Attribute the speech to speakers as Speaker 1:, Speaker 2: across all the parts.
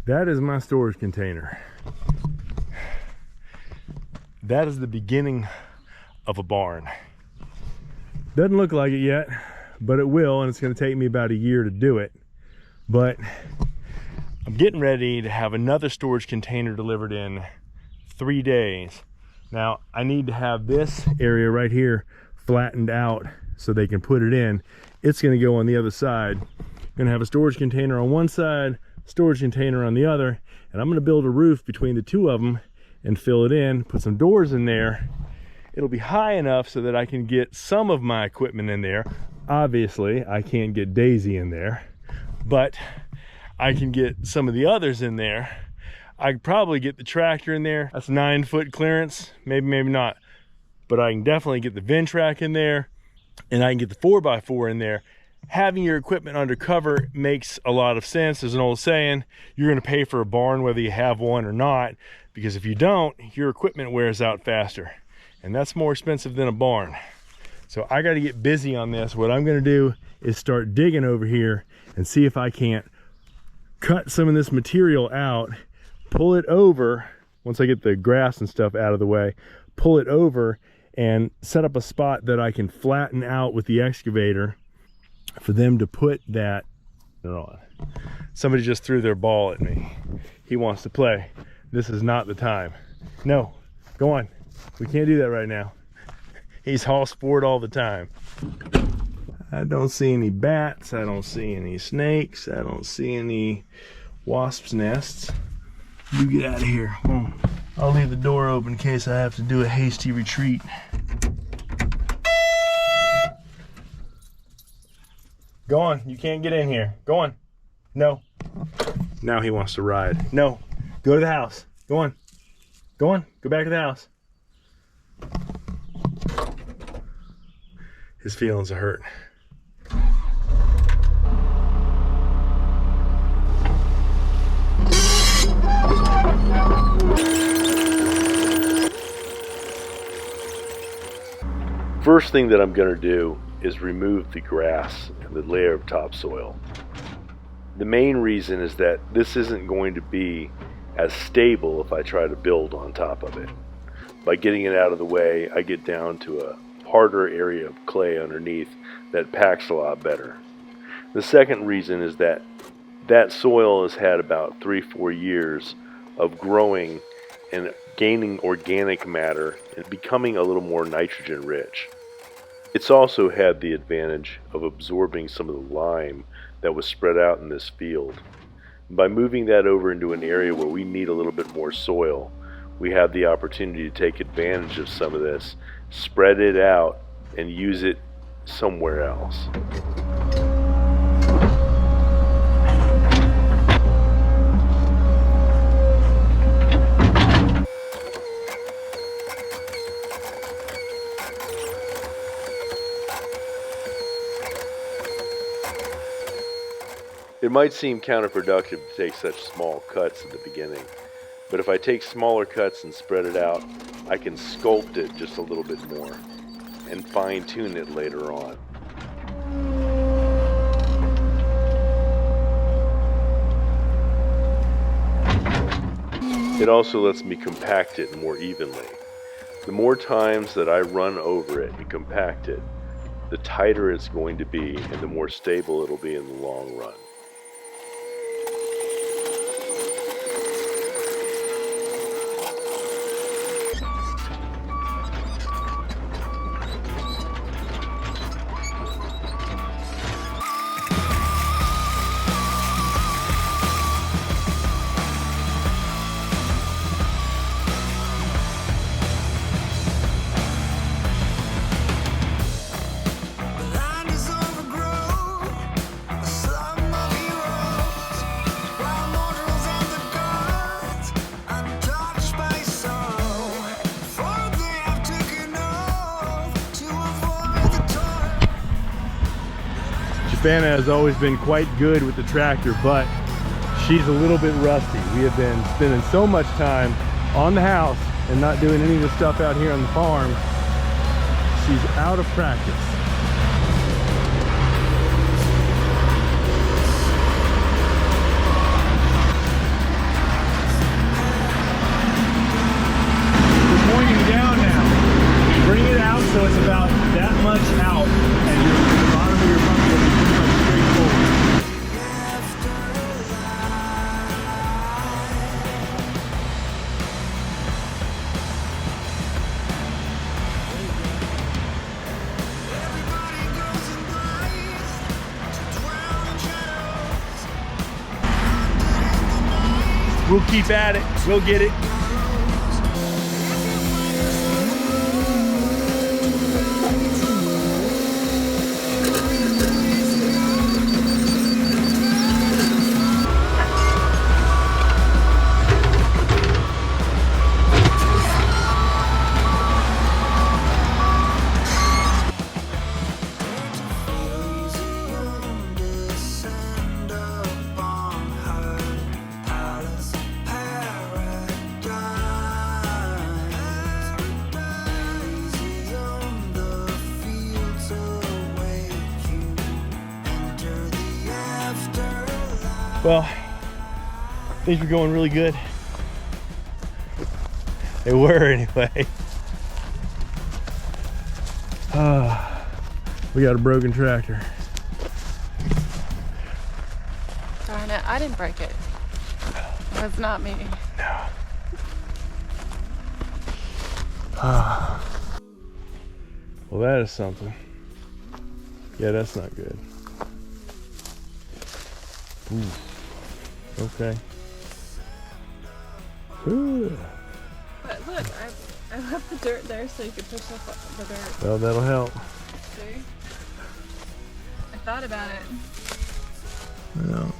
Speaker 1: That is my storage container. That is the beginning of a barn. Doesn't look like it yet, but it will, and it's going to take me about a year to do it. But I'm getting ready to have another storage container delivered in 3 days. Now, I need to have this area right here flattened out so they can put it in. It's going to go on the other side. I'm going to have a storage container on one side, storage container on the other, and I'm going to build a roof between the two of them and fill it in, put some doors in there. It'll be high enough so that I can get some of my equipment in there. Obviously, I can't get Daisy in there, but I can get some of the others in there. I could probably get the tractor in there. That's 9-foot clearance, maybe not. But I can definitely get the Ventrac in there, and I can get the 4x4 in there. Having your equipment under cover makes a lot of sense. There's an old saying, you're gonna pay for a barn whether you have one or not, because if you don't, your equipment wears out faster. And that's more expensive than a barn. So I gotta get busy on this. What I'm gonna do is start digging over here and see if I can't cut some of this material out, pull it over, once I get the grass and stuff out of the way, pull it over and set up a spot that I can flatten out with the excavator for them to put that on. Somebody just threw their ball at me. He wants to play. This is not the time. No, go on. We can't do that right now. He's all sport all the time. I don't see any bats. I don't see any snakes. I don't see any wasps' nests. You get out of here. I'll leave the door open in case I have to do a hasty retreat. Go on. You can't get in here. Go on. No. Now he wants to ride. No. Go to the house. Go on. Go on. Go back to the house. His feelings are hurt. First thing that I'm going to do is remove the grass and the layer of topsoil. The main reason is that this isn't going to be as stable if I try to build on top of it. By getting it out of the way, I get down to a harder area of clay underneath that packs a lot better. The second reason is that that soil has had about 3-4 years of growing and gaining organic matter and becoming a little more nitrogen rich. It's also had the advantage of absorbing some of the lime that was spread out in this field. By moving that over into an area where we need a little bit more soil, we have the opportunity to take advantage of some of this, spread it out, and use it somewhere else. It might seem counterproductive to take such small cuts at the beginning, but if I take smaller cuts and spread it out, I can sculpt it just a little bit more and fine-tune it later on. It also lets me compact it more evenly. The more times that I run over it and compact it, the tighter it's going to be and the more stable it'll be in the long run. Savannah has always been quite good with the tractor, but she's a little bit rusty. We have been spending so much time on the house and not doing any of the stuff out here on the farm. She's out of practice. so it's about that much out, and the bottom of your bucket will be pretty much straight forward. We'll keep at it. We'll get it. Well, things were going really good. They were anyway. We got a broken tractor.
Speaker 2: Darn it, I didn't break it. It was not me.
Speaker 1: No. Well, that is something. Yeah, that's not good. Ooh. Okay. Ooh.
Speaker 2: But look, I left the dirt there so you could push up the dirt.
Speaker 1: Well, that'll help.
Speaker 2: See? I thought about it.
Speaker 1: No.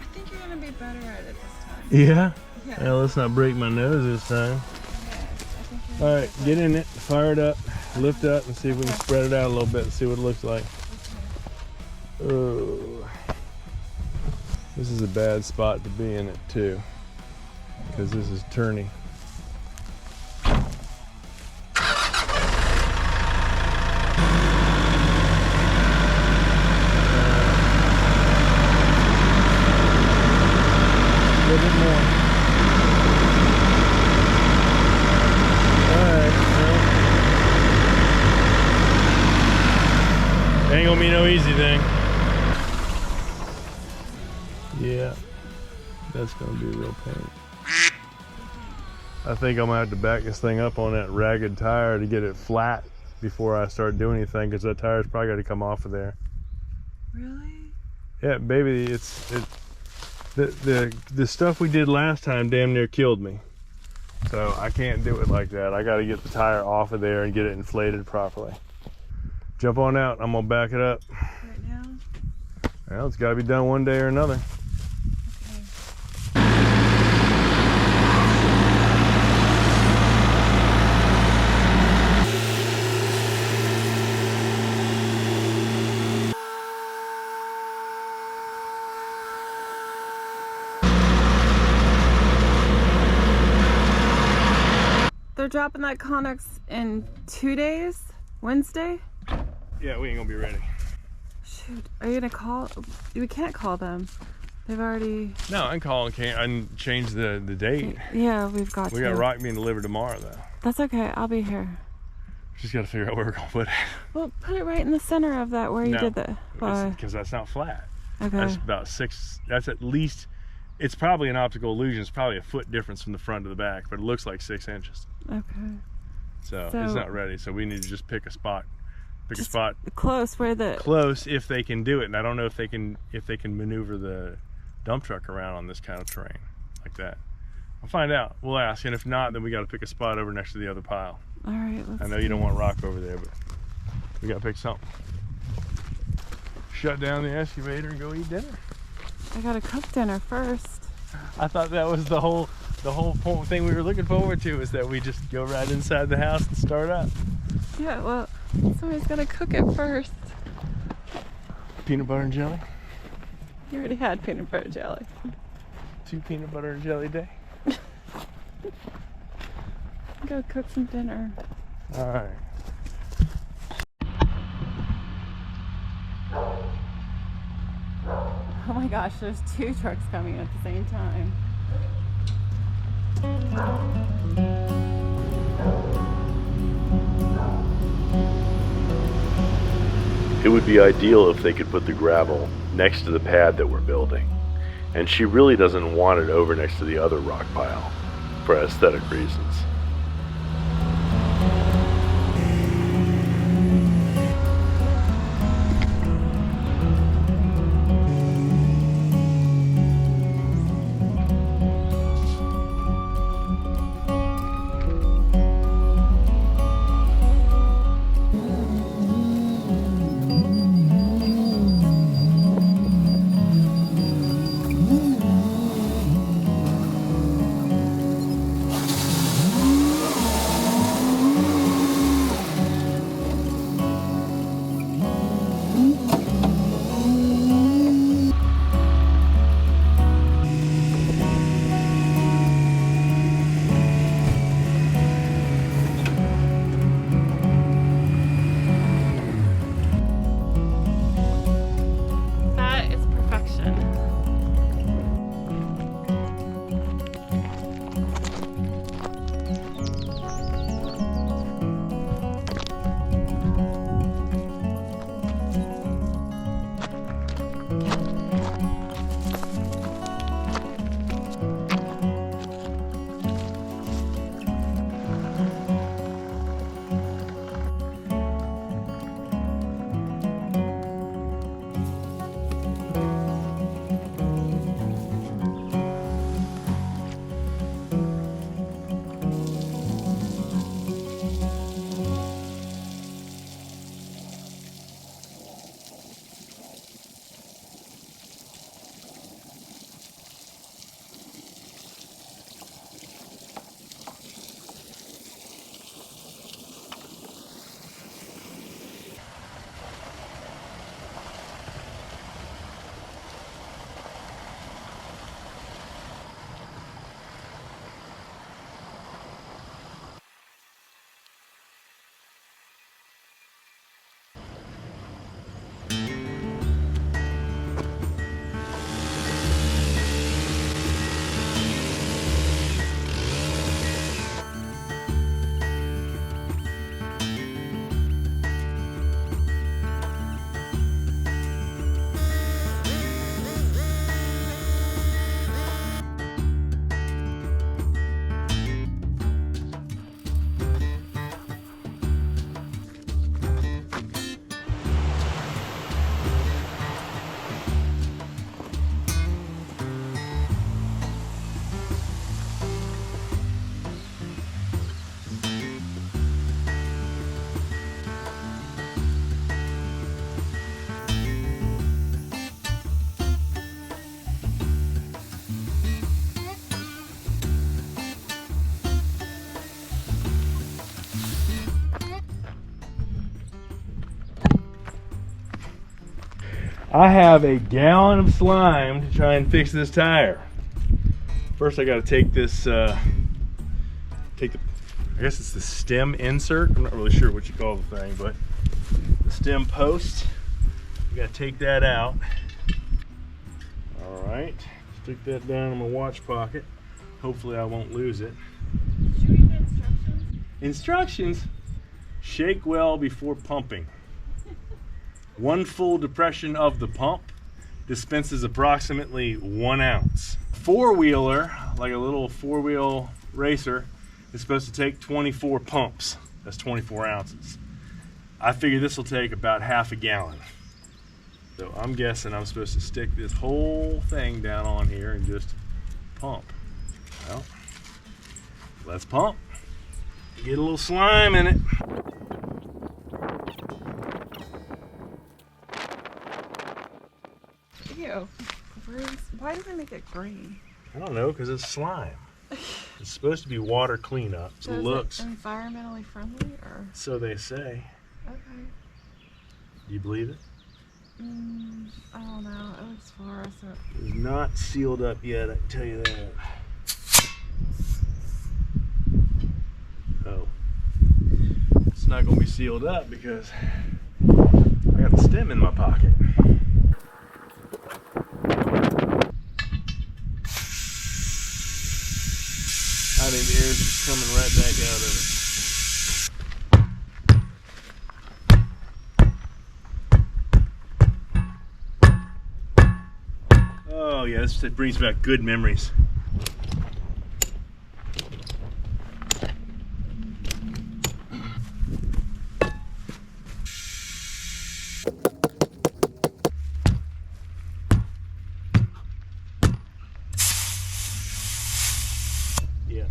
Speaker 2: I think you're gonna be better at it this time.
Speaker 1: Yeah?
Speaker 2: Yeah.
Speaker 1: Well, let's not break my nose this time.
Speaker 2: Yes, I think you're
Speaker 1: All right, get in it, fire it up, lift up, and see if we can spread it out a little bit and see what it looks like.
Speaker 2: okay.
Speaker 1: Oh. This is a bad spot to be in it too, because this is turny. A little bit more. Alright, well. Ain't gonna be no easy thing. Yeah, that's gonna be a real pain. I think I'm gonna have to back this thing up on that ragged tire to get it flat before I start doing anything, because that tire's probably got to come off of there.
Speaker 2: Really?
Speaker 1: Yeah, baby, the stuff we did last time damn near killed me. So I can't do it like that. I got to get the tire off of there and get it inflated properly. Jump on out. I'm gonna back it up.
Speaker 2: Right now?
Speaker 1: Well, it's got to be done one day or another.
Speaker 2: They're dropping that Connex in 2 days? Wednesday?
Speaker 1: Yeah, we ain't gonna be ready.
Speaker 2: Shoot, are you gonna call? We can't call them. They've already...
Speaker 1: No, I can call and change the date.
Speaker 2: Yeah, we've got
Speaker 1: We got rock being delivered tomorrow though.
Speaker 2: That's okay, I'll be here.
Speaker 1: Just gotta figure out where we're gonna put it.
Speaker 2: Well, put it right in the center of that where you did the...
Speaker 1: Because that's not flat.
Speaker 2: Okay.
Speaker 1: That's about that's at least, it's probably an optical illusion. It's probably a foot difference from the front to the back, but it looks like 6 inches.
Speaker 2: Okay.
Speaker 1: So it's not ready. So we need to just pick a spot.
Speaker 2: Just a spot close where the...
Speaker 1: Close if they can do it. And I don't know if they can maneuver the dump truck around on this kind of terrain like that. I'll find out. We'll ask. And if not, then we got to pick a spot over next to the other pile.
Speaker 2: All right, let's
Speaker 1: I know you don't want rock over there, but we got to pick something. Shut down the excavator and go eat dinner.
Speaker 2: I got to cook dinner first.
Speaker 1: I thought that was the whole thing we were looking forward to, is that we just go right inside the house and start up.
Speaker 2: Yeah, well, somebody's got to cook it first.
Speaker 1: Peanut butter and jelly?
Speaker 2: You already had peanut butter jelly.
Speaker 1: 2 peanut butter and jelly a day.
Speaker 2: Go cook some dinner.
Speaker 1: All right.
Speaker 2: Oh my gosh, there's 2 trucks coming at the same time.
Speaker 3: It would be ideal if they could put the gravel next to the pad that we're building, and she really doesn't want it over next to the other rock pile for aesthetic reasons.
Speaker 2: That is perfection.
Speaker 1: I have a gallon of slime to try and fix this tire. First I gotta take this, I guess it's the stem insert. I'm not really sure what you call the thing, but the stem post. You gotta take that out. All right, stick that down in my watch pocket. Hopefully I won't lose it.
Speaker 2: Did you read the instructions?
Speaker 1: Instructions: shake well before pumping. One full depression of the pump dispenses approximately 1 ounce. Four-wheeler, like a little four-wheel racer, is supposed to take 24 pumps. That's 24 ounces. I figure this will take about half a gallon. So I'm guessing I'm supposed to stick this whole thing down on here and just pump. Well, let's pump. Get a little slime in it.
Speaker 2: Ew. Why do they make it green?
Speaker 1: I don't know, because it's slime. It's supposed to be water cleanup.
Speaker 2: So
Speaker 1: It looks.
Speaker 2: Is it environmentally friendly, or?
Speaker 1: So they say.
Speaker 2: Okay.
Speaker 1: You believe it?
Speaker 2: I don't know. It looks fluorescent.
Speaker 1: It's not sealed up yet, I can tell you that. Oh. It's not going to be sealed up because I got the stem in my pocket. I think the air's just coming right back out of it. Oh yeah, this brings back good memories. Yeah.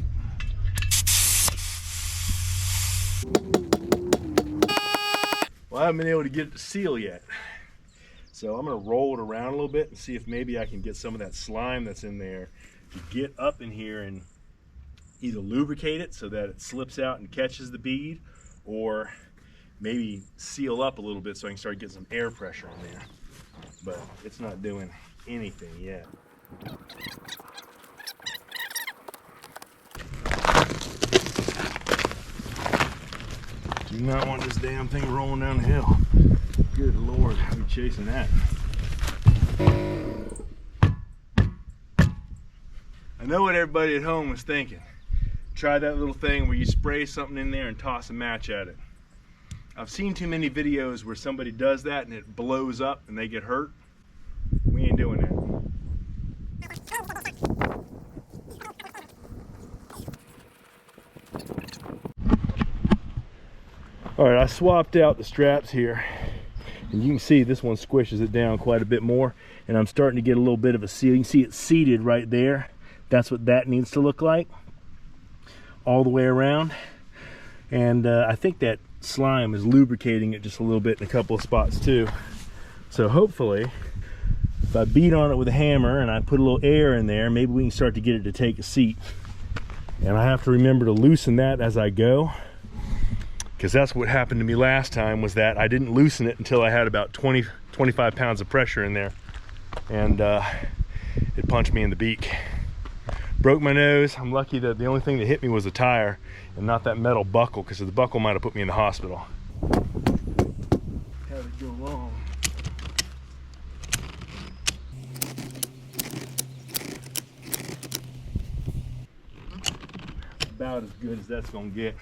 Speaker 1: Well, I haven't been able to get it to seal yet. So I'm going to roll it around a little bit and see if maybe I can get some of that slime that's in there to get up in here and either lubricate it so that it slips out and catches the bead, or maybe seal up a little bit so I can start getting some air pressure in there. But it's not doing anything yet. Do not want this damn thing rolling down the hill. Good Lord, I'll be chasing that. I know what everybody at home was thinking. Try that little thing where you spray something in there and toss a match at it. I've seen too many videos where somebody does that and it blows up and they get hurt. We ain't doing that. All right, I swapped out the straps here, and you can see this one squishes it down quite a bit more, and I'm starting to get a little bit of a seal. You can see it's seated right there. That's what that needs to look like all the way around. And I think that slime is lubricating it just a little bit in a couple of spots too. So hopefully, if I beat on it with a hammer and I put a little air in there, maybe we can start to get it to take a seat. And I have to remember to loosen that as I go, because that's what happened to me last time, was that I didn't loosen it until I had about 25 pounds of pressure in there, and it punched me in the beak. Broke my nose. I'm lucky that the only thing that hit me was a tire and not that metal buckle, because the buckle might have put me in the hospital. How'd it go wrong? About as good as that's gonna get.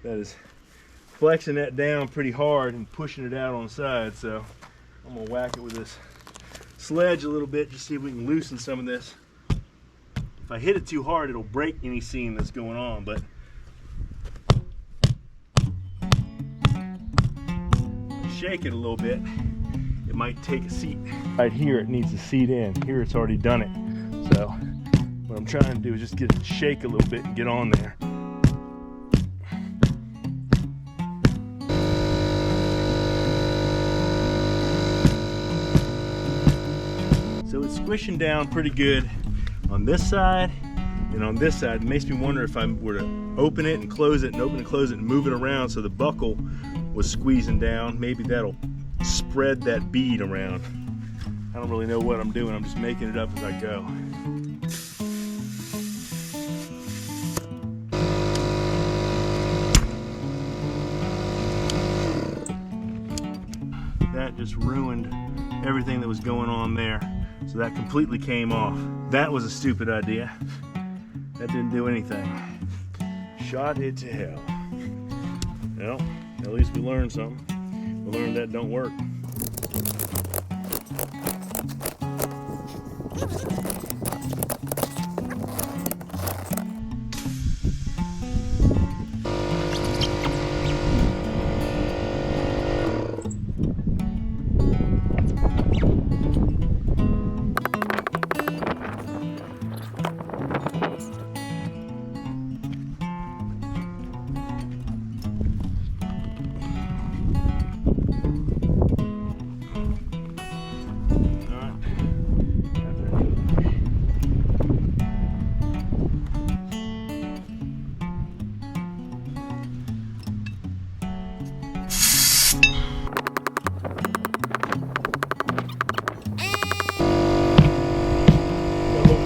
Speaker 1: That is flexing that down pretty hard and pushing it out on the side, so I'm gonna whack it with this sledge a little bit, just see if we can loosen some of this. If I hit it too hard, it'll break any seam that's going on, but shake it a little bit, it might take a seat. Right here it needs to seat in. Here it's already done it. So what I'm trying to do is just get it to shake a little bit and get on there. So it's squishing down pretty good on this side and on this side. It makes me wonder if I were to open it and close it and open and close it and move it around so the buckle was squeezing down, maybe that'll spread that bead around. I don't really know what I'm doing. I'm just making it up as I go. That just ruined everything that was going on there. So that completely came off. That was a stupid idea. That didn't do anything. Shot it to hell. Well, at least we learned something. We learned that don't work.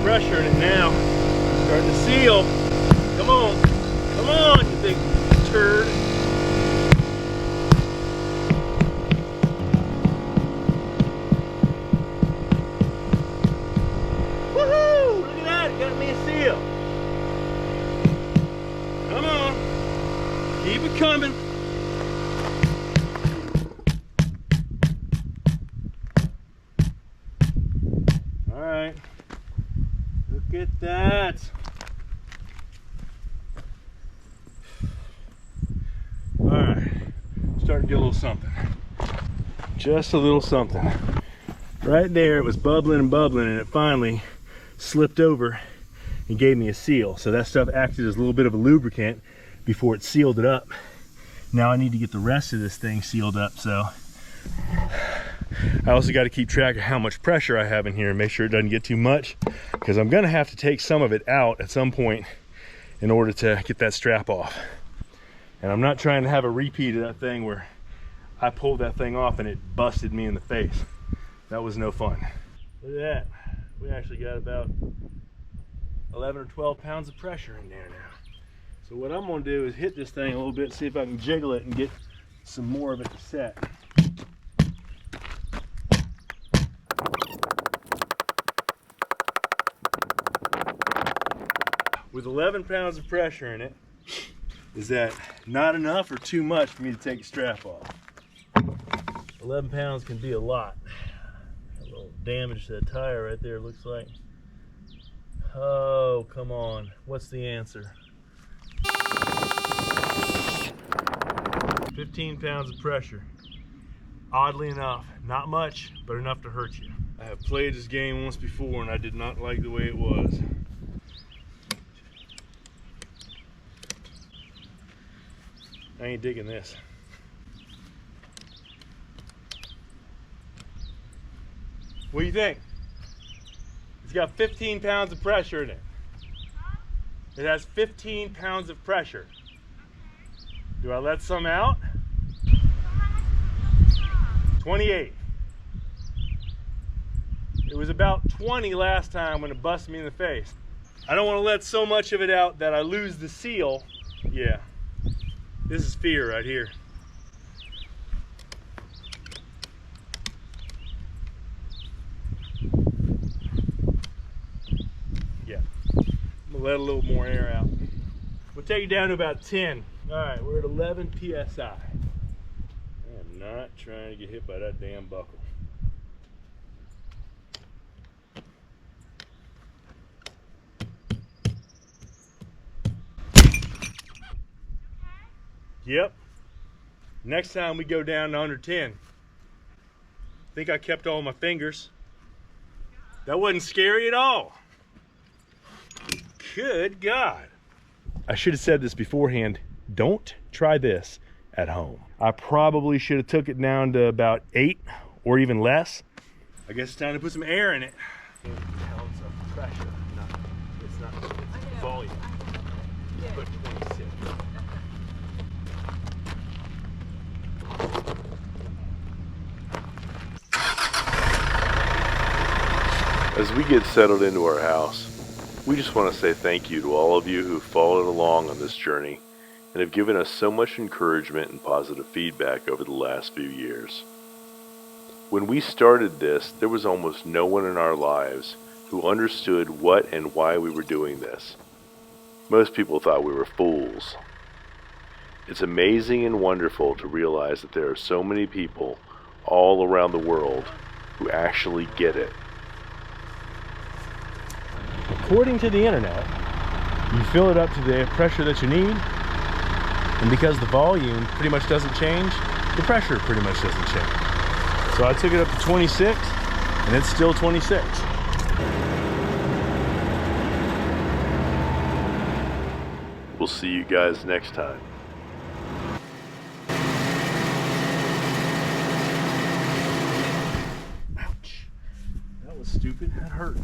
Speaker 1: Pressure in it now. Starting to seal. Come on. Come on, you big turd. Woohoo! Look at that. It got me a seal. Come on. Keep it coming. at that. All right, starting to get a little something. Just a little something. Right there, it was bubbling and bubbling, and it finally slipped over and gave me a seal. So that stuff acted as a little bit of a lubricant before it sealed it up. Now I need to get the rest of this thing sealed up, so I also got to keep track of how much pressure I have in here and make sure it doesn't get too much, because I'm going to have to take some of it out at some point in order to get that strap off. And I'm not trying to have a repeat of that thing where I pulled that thing off and it busted me in the face. That was no fun. Look at that. We actually got about 11 or 12 pounds of pressure in there now. So what I'm going to do is hit this thing a little bit, see if I can jiggle it and get some more of it to set. With 11 pounds of pressure in it, is that not enough or too much for me to take the strap off? 11 pounds can be a lot. A little damage to the tire right there, looks like. Oh, come on. What's the answer? 15 pounds of pressure. Oddly enough, not much, but enough to hurt you. I have played this game once before and I did not like the way it was. I ain't digging this. What do you think? It's got 15 pounds of pressure in it. It has 15 pounds of pressure. Do I let some out? 28. It was about 20 last time when it busted me in the face. I don't want to let so much of it out that I lose the seal. Yeah, this is fear right here. Yeah, I'm gonna let a little more air out. We'll take it down to about 10. All right, we're at 11 PSI. I am not trying to get hit by that damn buckle. Yep. Next time we go down to under 10. I think I kept all my fingers. That wasn't scary at all. Good God. I should have said this beforehand. Don't try this at home. I probably should have took it down to about 8 or even less. I guess it's time to put some air in it. Pounds of pressure. It's not volume. Put 26.
Speaker 3: As we get settled into our house, we just want to say thank you to all of you who followed along on this journey and have given us so much encouragement and positive feedback over the last few years. When we started this, there was almost no one in our lives who understood what and why we were doing this. Most people thought we were fools. It's amazing and wonderful to realize that there are so many people all around the world who actually get it.
Speaker 1: According to the internet, you fill it up to the pressure that you need, and because the volume pretty much doesn't change, the pressure pretty much doesn't change. So I took it up to 26, and it's still 26.
Speaker 3: We'll see you guys next time.
Speaker 1: Ouch. That was stupid. That hurt.